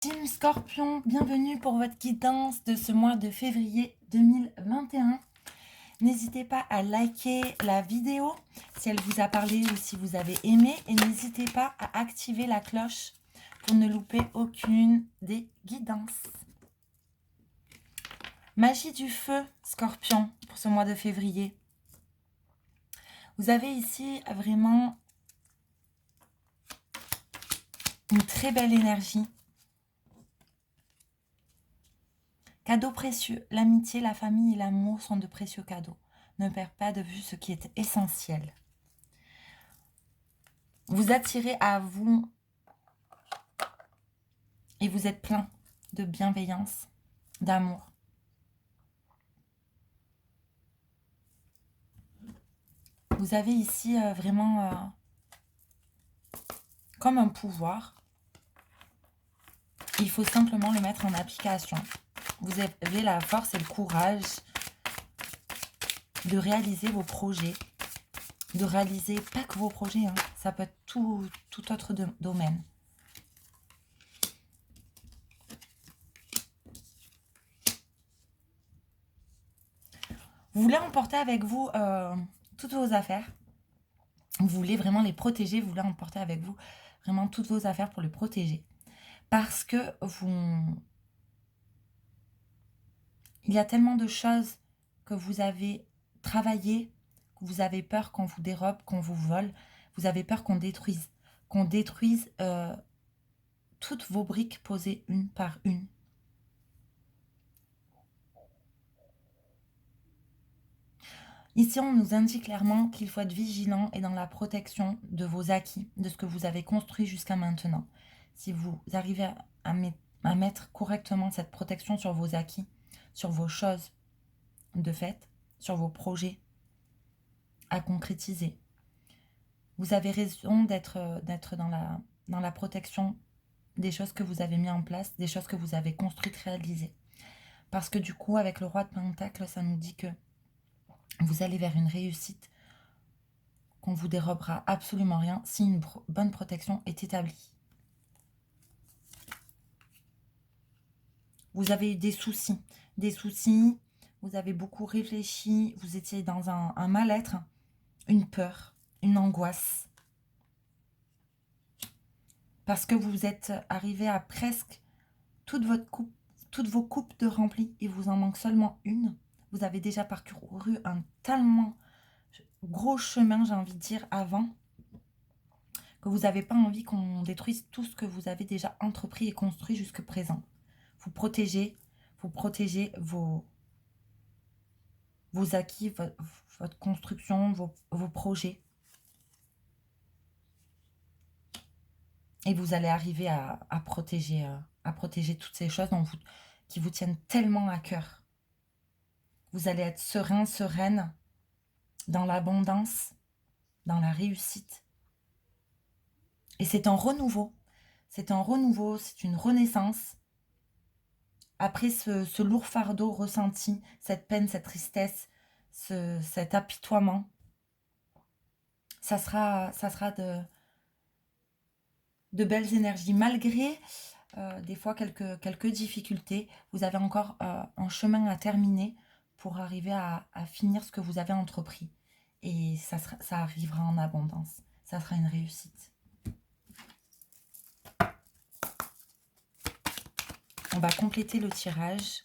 Team Scorpion, bienvenue pour votre guidance de ce mois de février 2021. N'hésitez pas à liker la vidéo si elle vous a parlé ou si vous avez aimé. Et n'hésitez pas à activer la cloche pour ne louper aucune des guidances. Magie du feu, Scorpion, pour ce mois de février. Vous avez ici vraiment une très belle énergie. Cadeaux précieux. L'amitié, la famille et l'amour sont de précieux cadeaux. Ne perds pas de vue ce qui est essentiel. Vous attirez à vous et vous êtes plein de bienveillance, d'amour. Vous avez ici vraiment comme un pouvoir. Il faut simplement le mettre en application. Vous avez la force et le courage de réaliser vos projets. De réaliser pas que vos projets, hein, ça peut être tout autre domaine. Vous voulez emporter avec vous toutes vos affaires. Vous voulez vraiment les protéger. Vous voulez emporter avec vous vraiment toutes vos affaires pour les protéger. Parce que il y a tellement de choses que vous avez travaillé, que vous avez peur qu'on vous dérobe, qu'on vous vole. Vous avez peur qu'on détruise toutes vos briques posées une par une. Ici, on nous indique clairement qu'il faut être vigilant et dans la protection de vos acquis, de ce que vous avez construit jusqu'à maintenant. Si vous arrivez à mettre correctement cette protection sur vos acquis, sur vos choses de fait, sur vos projets à concrétiser, vous avez raison d'être dans la protection des choses que vous avez mis en place, des choses que vous avez construites, réalisées. Parce que du coup, avec le roi de Pentacles, ça nous dit que vous allez vers une réussite, qu'on ne vous dérobera absolument rien si une bonne protection est établie. Vous avez eu des soucis, vous avez beaucoup réfléchi, vous étiez dans un mal-être, une peur, une angoisse. Parce que vous êtes arrivé à presque toutes vos coupes de remplies, il vous en manque seulement une. Vous avez déjà parcouru un tellement gros chemin, j'ai envie de dire, avant, que vous n'avez pas envie qu'on détruise tout ce que vous avez déjà entrepris et construit jusque présent. Vous protégez vos acquis, votre construction, vos projets. Et vous allez arriver à protéger toutes ces choses qui vous tiennent tellement à cœur. Vous allez être serein, sereine, dans l'abondance, dans la réussite. Et c'est un renouveau. C'est un renouveau, c'est une renaissance. Après ce lourd fardeau ressenti, cette peine, cette tristesse, cet apitoiement, ça sera de belles énergies. Malgré des fois quelques difficultés, vous avez encore un chemin à terminer pour arriver à finir ce que vous avez entrepris. Et ça arrivera en abondance. Ça sera une réussite. On va compléter le tirage.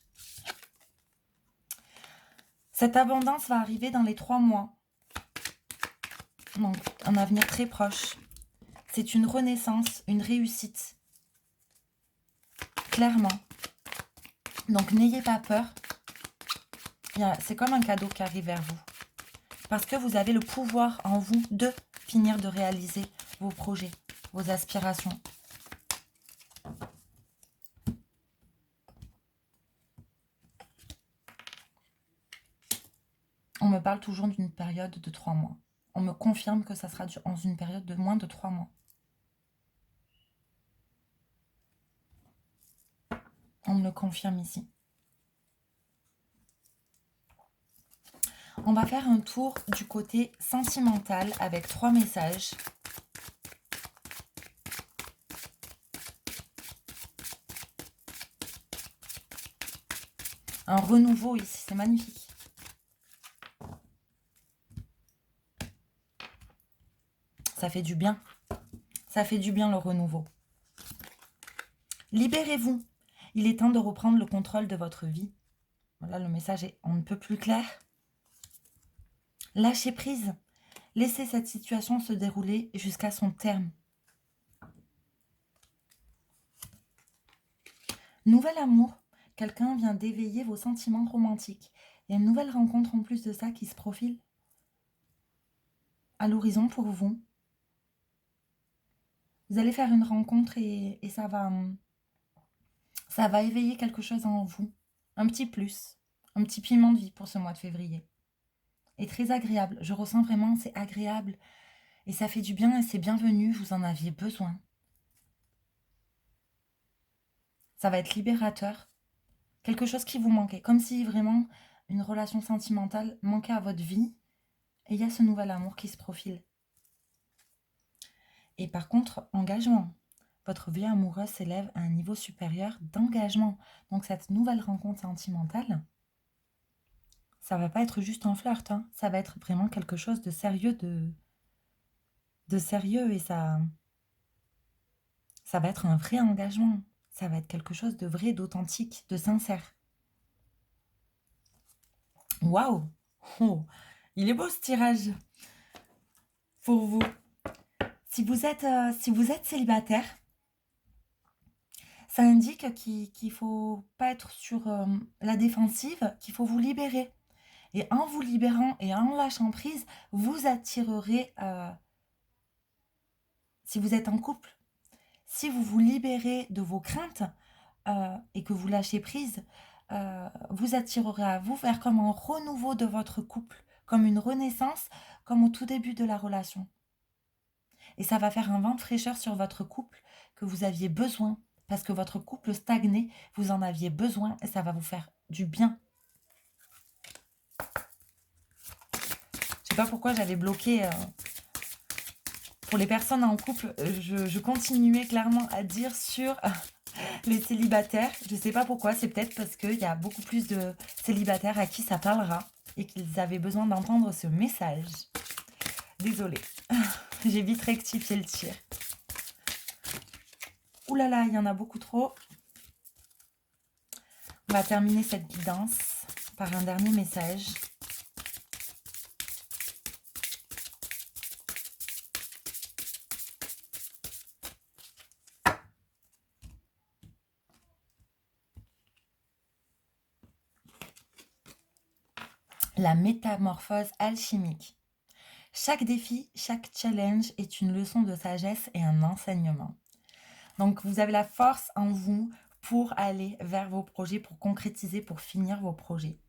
Cette abondance va arriver dans les 3 mois. Donc, un avenir très proche. C'est une renaissance, une réussite. Clairement. Donc, n'ayez pas peur. C'est comme un cadeau qui arrive vers vous. Parce que vous avez le pouvoir en vous de finir de réaliser vos projets, vos aspirations. On me parle toujours d'une période de 3 mois. On me confirme que ça sera dans une période de moins de 3 mois. On me le confirme ici. On va faire un tour du côté sentimental avec 3 messages. Un renouveau ici, c'est magnifique. Ça fait du bien. Ça fait du bien le renouveau. Libérez-vous. Il est temps de reprendre le contrôle de votre vie. Voilà, le message est on ne peut plus clair. Lâchez prise. Laissez cette situation se dérouler jusqu'à son terme. Nouvel amour. Quelqu'un vient d'éveiller vos sentiments romantiques. Il y a une nouvelle rencontre en plus de ça qui se profile à l'horizon pour vous. Vous allez faire une rencontre et ça va éveiller quelque chose en vous. Un petit plus, un petit piment de vie pour ce mois de février. Et très agréable. Je ressens vraiment, c'est agréable. Et ça fait du bien et c'est bienvenu, vous en aviez besoin. Ça va être libérateur. Quelque chose qui vous manquait. Comme si vraiment une relation sentimentale manquait à votre vie. Et il y a ce nouvel amour qui se profile. Et par contre, engagement. Votre vie amoureuse s'élève à un niveau supérieur d'engagement. Donc cette nouvelle rencontre sentimentale, ça va pas être juste un flirt, hein. Ça va être vraiment quelque chose de sérieux, de sérieux et ça va être un vrai engagement. Ça va être quelque chose de vrai, d'authentique, de sincère. Waouh! Oh, il est beau ce tirage pour vous. Si vous êtes célibataire, ça indique qu'il faut pas être sur la défensive, qu'il faut vous libérer. Et en vous libérant et en lâchant prise, vous attirerez, si vous êtes en couple, si vous vous libérez de vos craintes et que vous lâchez prise, vous attirerez à vous vers comme un renouveau de votre couple, comme une renaissance, comme au tout début de la relation. Et ça va faire un vent de fraîcheur sur votre couple que vous aviez besoin, parce que votre couple stagnait, vous en aviez besoin et ça va vous faire du bien. Je sais pas pourquoi j'avais bloqué... Pour les personnes en couple, je continuais clairement à dire sur les célibataires. Je ne sais pas pourquoi, c'est peut-être parce qu'il y a beaucoup plus de célibataires à qui ça parlera et qu'ils avaient besoin d'entendre ce message. Désolée, j'ai vite rectifié le tir. Ouh là là, il y en a beaucoup trop. On va terminer cette guidance par un dernier message. La métamorphose alchimique. Chaque défi, chaque challenge est une leçon de sagesse et un enseignement. Donc, vous avez la force en vous pour aller vers vos projets, pour concrétiser, pour finir vos projets.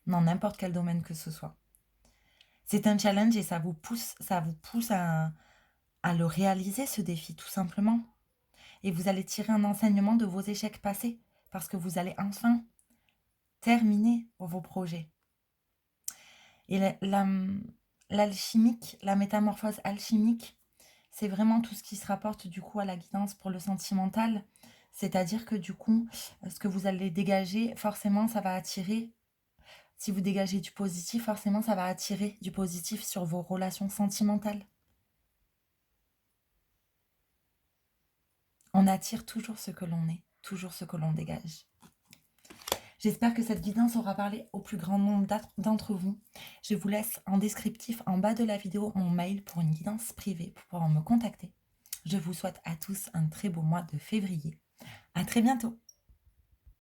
Dans n'importe quel domaine que ce soit. C'est un challenge et ça vous pousse à le réaliser, ce défi, tout simplement. Et vous allez tirer un enseignement de vos échecs passés, parce que vous allez enfin terminer vos projets. Et l'alchimique, la métamorphose alchimique, c'est vraiment tout ce qui se rapporte du coup à la guidance pour le sentimental. C'est-à-dire que du coup, ce que vous allez dégager, forcément, ça va attirer. Si vous dégagez du positif, forcément, ça va attirer du positif sur vos relations sentimentales. On attire toujours ce que l'on est, toujours ce que l'on dégage. J'espère que cette guidance aura parlé au plus grand nombre d'entre vous. Je vous laisse en descriptif en bas de la vidéo mon mail pour une guidance privée pour pouvoir me contacter. Je vous souhaite à tous un très beau mois de février. À très bientôt.